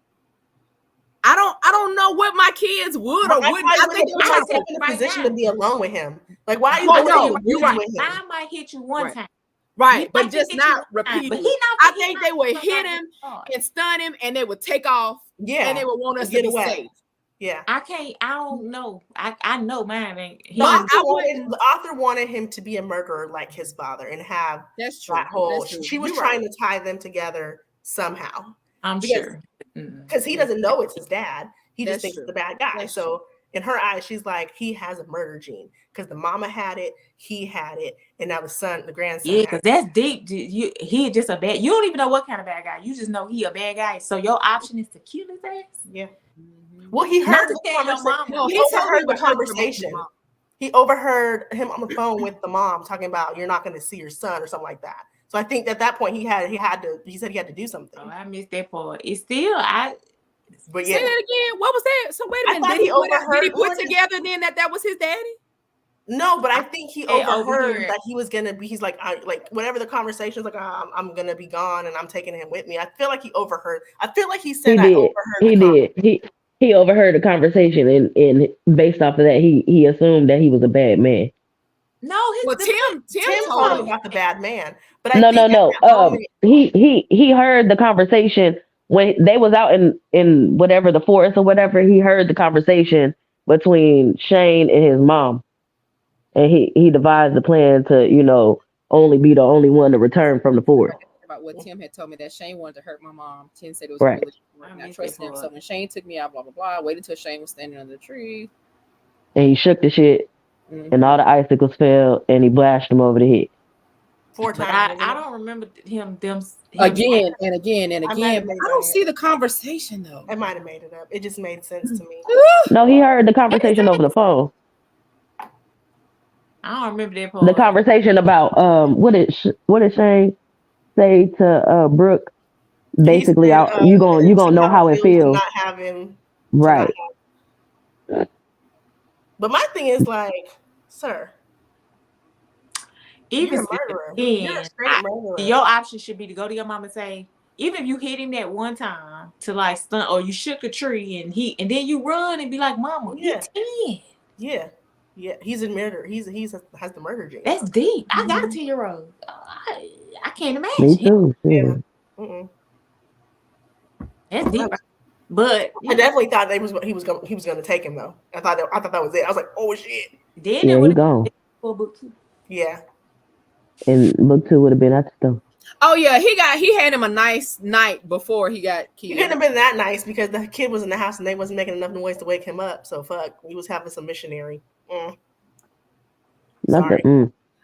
I don't know what my kids would or wouldn't. I think they would be in a position to be alone with him. Like, why are you you're right. with him? I might hit you one time. Right, but just not repeatedly. I think they would hit him and stun him, and they would take off. Yeah, and they would want us to be safe. Yeah, I don't know. I know mine ain't. The author wanted him to be a murderer like his father and have that whole. She was trying to tie them together somehow. I'm sure because he doesn't know it's his dad. He just thinks it's the bad guy. So in her eyes, she's like, he has a murder gene because the mama had it, he had it, and now the grandson. Yeah, because that's deep. He just a bad. You don't even know what kind of bad guy. You just know he a bad guy. So your option is to kill his ass. Yeah. Well, he heard the conversation. He overheard him on the phone with the mom talking about you're not going to see your son or something like that. So I think at that point he said he had to do something. Oh, I missed that part. It's still But yeah. Say that again. What was that? So wait a minute. Did he put together then that was his daddy? No, but I think he overheard that he was gonna be. He's like, whatever the conversation is, like, I'm gonna be gone and I'm taking him with me. I feel like he overheard. I feel like he said I overheard. He overheard the conversation and based off of that, he assumed that he was a bad man. No, Tim told him about the bad man. But no. He heard the conversation when they was out in whatever the forest or whatever. He heard the conversation between Shane and his mom, and he devised the plan to only be the only one to return from the forest. About what Tim had told me that Shane wanted to hurt my mom. Tim said it was right. Really not trusting him. So when Shane took me out, blah blah blah, I waited until Shane was standing under the tree, and he shook the shit. Mm-hmm. And all the icicles fell, and he blasted him over the head. 4 times. I don't remember him again and again and again. I don't see the conversation though. I might have made it up. It just made sense to me. No, he heard the conversation over the phone. I don't remember that part. The conversation about what did Shane say to Brooke? Basically, you gonna know how it feels. Not having right. But my thing is like, sir, even you're a murderer. You're a straight murderer. Your option should be to go to your mom and say, even if you hit him that one time to like stunt, or you shook a tree and then you run and be like, "Mama, yeah, yeah, he's a murderer. He has the murder gene. That's deep. I got a 10-year-old. I can't imagine. Me too. Yeah. That's deep. But I definitely thought he was going to take him though. I thought that was it. I was like, oh shit. Then he gone. Yeah. And book 2 would have been at the store. Oh yeah, he had him a nice night before he got killed. He couldn't have been that nice because the kid was in the house and they wasn't making enough noise to wake him up. So fuck, he was having some missionary. Sorry.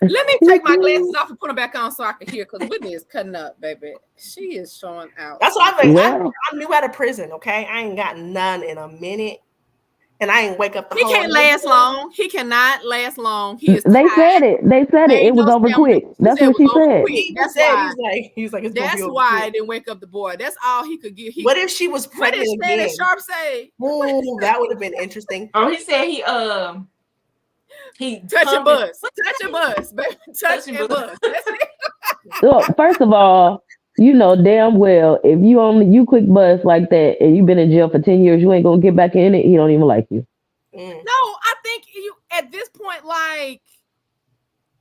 Let me take my glasses off and put them back on so I can hear, because Whitney is cutting up, baby. She is showing out. That's what I'm like. I'm new out of prison, okay? I ain't got none in a minute. And I ain't wake up the He whole can't last long. He cannot last long. He is They said it. They said it. It was over quick. That's what she said. That's why. He's like, that's why I didn't wake up the boy. That's all he could get. What if she was pregnant again? What did Sharp say? Ooh, that would have been interesting. Oh, he said he touching bus, baby, touching bus. So, first of all, you know damn well if you quick bust like that and you've been in jail for 10 years, you ain't gonna get back in it. He don't even like you. No, I think you at this point, like,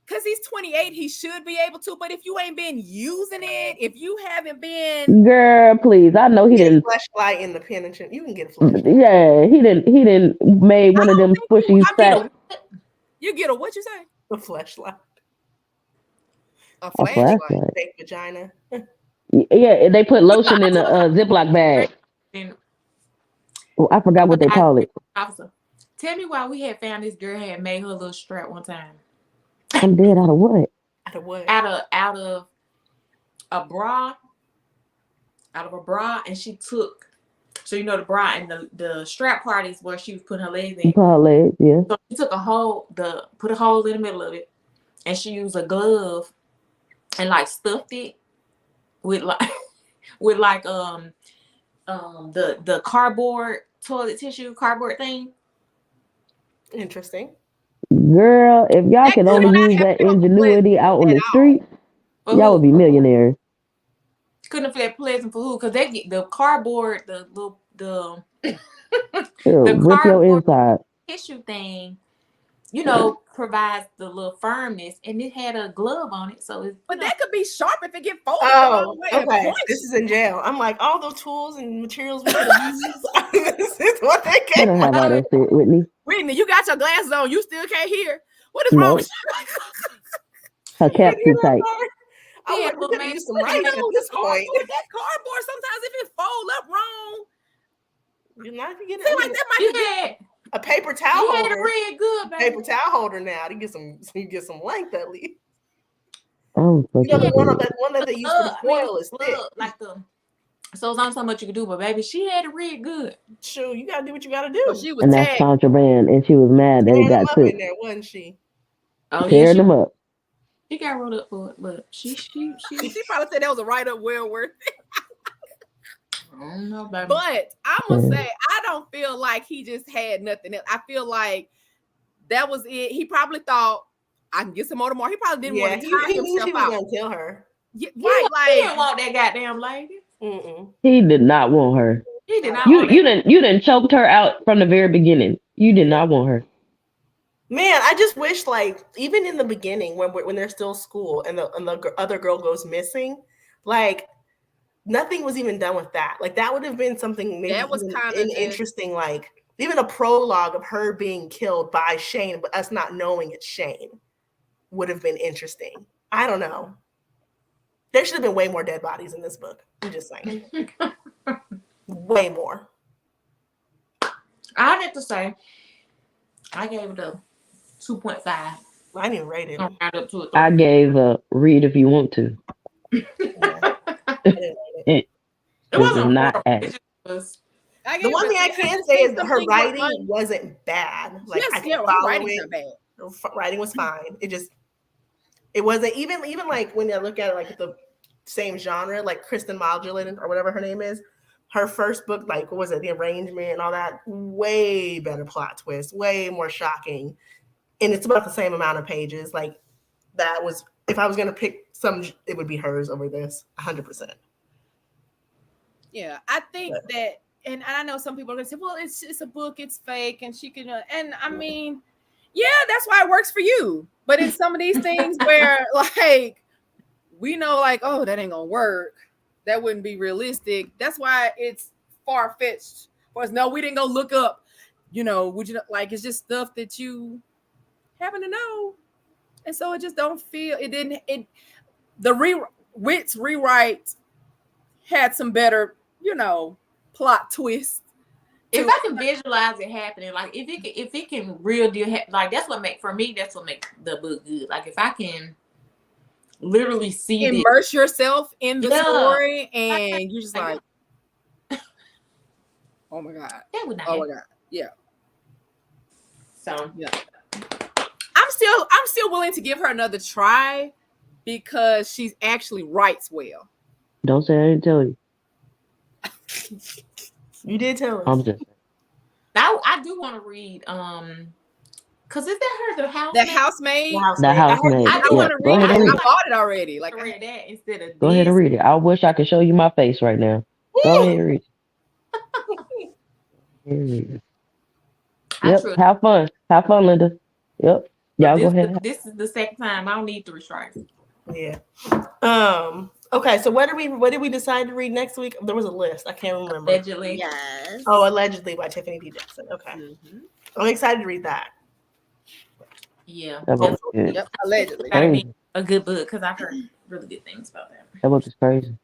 because he's 28, he should be able to. But if you ain't been using it, if you haven't been, girl, please, I know he didn't. Flashlight in the penitentiary, you can get a flashlight. Yeah, he didn't made one of them squishy sacks. You get a what you say? A flashlight. A flashlight. Fake vagina. Yeah, they put lotion in a Ziploc bag. Oh, I forgot what they call it. Officer, tell me why we had found this girl had made her little strap one time. I'm dead out of what? Out of what? Out of a bra. Out of a bra, and she took. So you know the bra and the strap part is where she was putting her legs in. Put her legs, yeah. So she took put a hole in the middle of it, and she used a glove and like stuffed it with the cardboard toilet tissue cardboard thing. Interesting. Girl, if y'all could only use that ingenuity out on the street, y'all would be millionaires. Couldn't have felt pleasant for who? Because they get the cardboard, the rip your inside tissue thing, you know, provides the little firmness, and it had a glove on it, so but that could be sharp if it get folded. Oh, okay. This is in jail. I'm like, all those tools and materials we could have used. This is what they get. I don't have all that shit, Whitney. Whitney, you got your glasses on. You still can't hear. What is wrong with you? Her cap too tight. Yeah, we're gonna use some right at this point. That cardboard, sometimes if it fold up wrong, you're not gonna get it. Like that might be a paper towel holder. Real good, baby. Paper towel holder now to get some length at least. Oh, you know the one that they use for the foil is thick. Like so it's not so much you can do, but baby, she had it real good. Sure, you gotta do what you gotta do. She was and that's contraband, and she was mad that it got took. In there, wasn't she? Oh, tearing them up. She got rolled up for it, but she probably said that was a write-up well worth it. I don't know, baby. But I'm gonna say I don't feel like he just had nothing else. I feel like that was it. He probably thought I can get some more tomorrow. He probably didn't want to tie himself he was out. Gonna kill her. Yeah, right, he didn't want that goddamn lady. He did not want her. He did not. You didn't choked her out from the very beginning. You did not want her. Man, I just wish, like, even in the beginning when they're still school and the other girl goes missing, like nothing was even done with that. Like that would have been something maybe that was kind of interesting. Like even a prologue of her being killed by Shane, but us not knowing it's Shane would have been interesting. I don't know. There should have been way more dead bodies in this book. I'm just saying, way more. I'd have to say, I gave it a 2.5. I didn't even rate it. I gave a read if you want to. It wasn't not as. The one thing I can say is that her writing wasn't bad. Like I can follow it. Her writing was fine. It wasn't even like when I look at it like the same genre, like Kristen Modulin or whatever her name is. Her first book, like what was it, The Arrangement and all that, way better plot twist, way more shocking. And it's about the same amount of pages. Like that was, if I was going to pick some, it would be hers over this, 100%. Yeah, I think that, and I know some people are going to say, well, it's a book, it's fake, and she can, and I mean, yeah, that's why it works for you. But in some of these things where, like, we know, like, oh, that ain't going to work. That wouldn't be realistic. That's why it's far-fetched for us. No, we didn't go look up, would you like, it's just stuff that you happen to know. And so it just don't feel the Wit's rewrite had some better, plot twists. If I can visualize it happening, like if it can real deal like that's what make the book good. Like if I can literally see immerse yourself in the story, and you're just like, oh my god, that would not oh happen. my god, yeah. So yeah, I'm still willing to give her another try because she's actually writes well. Don't say I didn't tell you. You did tell us. I'm just. I do want to read. Cause is that her the housemaid? The housemaid. I do want to Go read. ahead and read I bought it already. Like I read that instead of. Go ahead and read it. I wish I could show you my face right now. Go ahead and read it. Yep. Have fun, Linda. Yep. Y'all go ahead. This is the second time. I don't need 3 strikes. Yeah. Okay, so what did we decide to read next week? There was a list. I can't remember. Allegedly. Yes. Oh, Allegedly by Tiffany D. Jackson. Okay. Mm-hmm. I'm excited to read that. Yeah. That book is good. Yep. Allegedly. That'd be a good book because I've heard really good things about that. That book is crazy.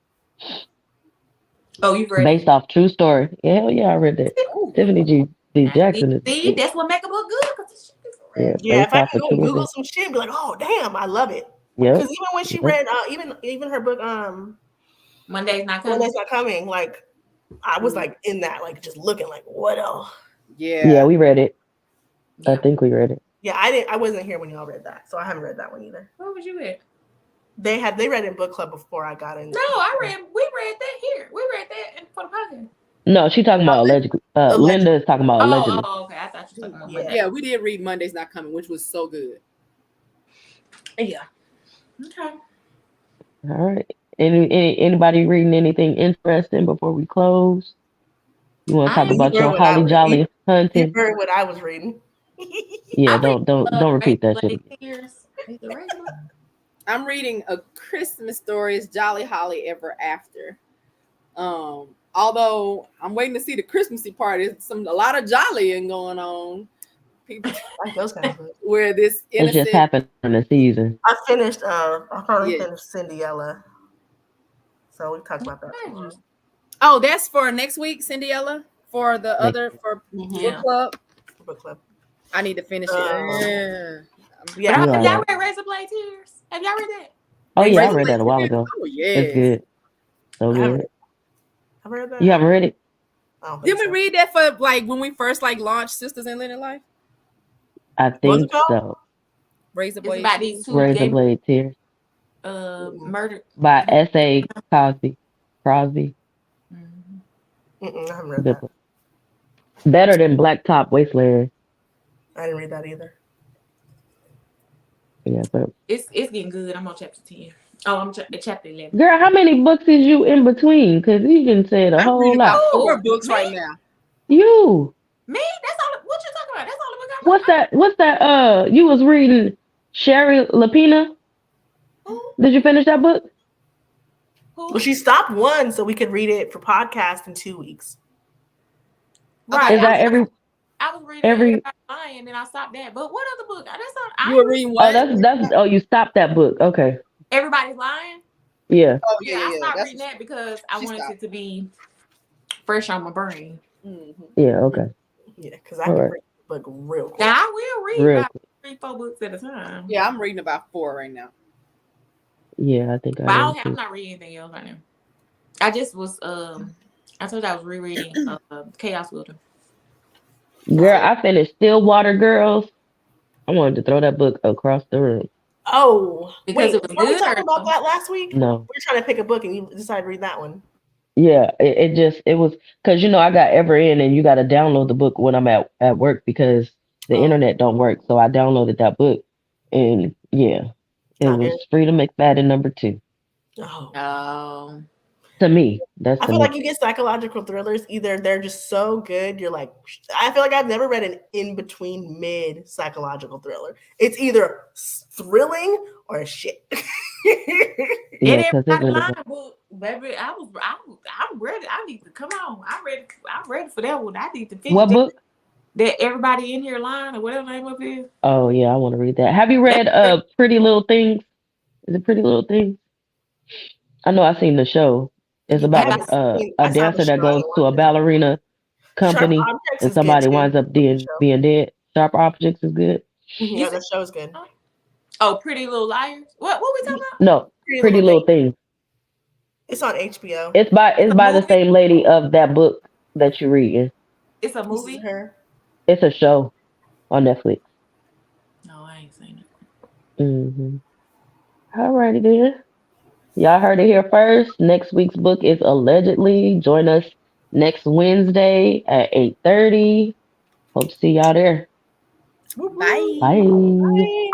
Oh, you've read based off true story. Yeah, hell yeah, I read that. Ooh. Tiffany D. Jackson is. See, that's what make a book good because it's shit is real. Yeah, if I can go Google some shit and be like, oh damn, I love it. Yeah. Because even when she read even her book Monday's Not Coming, like I was like in that, like just looking like what else? Yeah. Yeah, we read it. Yeah. I think we read it. Yeah, I wasn't here when y'all read that, so I haven't read that one either. What was you at? They read in book club before I got in. No, we read that here. We read that for the podcast. No, she's talking about allegedly. Linda is talking about allegedly. Oh, okay. I thought you were talking about Monday. Yeah, we did read Monday's Not Coming, which was so good. Yeah. Okay. All right. Anybody reading anything interesting before we close? You want to talk about your holly jolly hunting? You heard what I was reading. Yeah, don't repeat that shit. I'm reading A Christmas Stories, Jolly Holly Ever After. Although I'm waiting to see the Christmassy part. There's a lot of jollying going on. People like those kind of books. Where this innocent... It just happened in the season. I finished. I probably finished Cinderella. So we talked about that tomorrow. Oh, that's for next week, Cinderella. For the other book club. Book club. I need to finish it. Yeah. Have y'all read Razor Blade Tears? Have y'all read that? Oh yeah, I read that a while ago. Oh yeah, it's good. So good. I read that. You haven't read it? Didn't we read that for like when we first like launched Sisters in Linear Life? I think so. Razor Blade. About these two Razor Blade Tears. Murder by S.A. Crosby. I haven't read that. Better than Blacktop Wasteland. I didn't read that either. Yeah, but it's getting good. I'm on chapter 10. Oh, I'm at chapter 11. Girl, how many books is you in between? Because you can say a whole lot. 4 books right now. You. Me? That's all. What you talking about? That's all the book What's that? You was reading Sherry Lapina. Did you finish that book? Well, she stopped one so we could read it for podcast in 2 weeks. Right. Is that every? I was reading Everybody's Lying, and then I stopped that. But what other book? That's not. You were reading what? Oh, that's. Oh, you stopped that book. Okay. Everybody's Lying. Yeah. Oh yeah. I stopped reading that because I wanted it to be fresh on my brain. Mm-hmm. Yeah. Okay. Yeah, because I can read the book real quick. Now I will read about 3-4 books at a time. Yeah, I'm reading about 4 right now. Yeah, I think. But I'm not reading anything else right now. I just was. I told you I was rereading Chaos Wielding. Girl, I finished Stillwater Girls. I wanted to throw that book across the room. Oh, because it was good. Were we talking about that last week? No, we were trying to pick a book and you decided to read that one. Yeah, it was because I got Everin and you got to download the book when I'm at work because the internet don't work. So I downloaded that book and it was Freida McFadden #2. Oh. To me, I feel like you get psychological thrillers. Either they're just so good, you're like, I feel like I've never read an in-between mid psychological thriller. It's either thrilling or shit. Yeah, baby, I'm ready. I need to come on. I'm ready for that one. I need to finish what book? that everybody in here lying or whatever the name of it is. Oh yeah, I want to read that. Have you read Pretty Little Things? Is it Pretty Little Things? I know I've seen the show. It's about a dancer that goes to a ballerina company and somebody winds up being dead. Sharp Objects is good. Yeah, the show's good. Oh, Pretty Little Liars. What we talking about? No, Pretty Little Things. It's on HBO. It's by the same lady of that book that you're reading. It's a movie. It's a show on Netflix. No, I ain't seen it. Alrighty then. Y'all heard it here first. Next week's book is Allegedly. Join us next Wednesday at 8:30. Hope to see y'all there. Bye. Bye.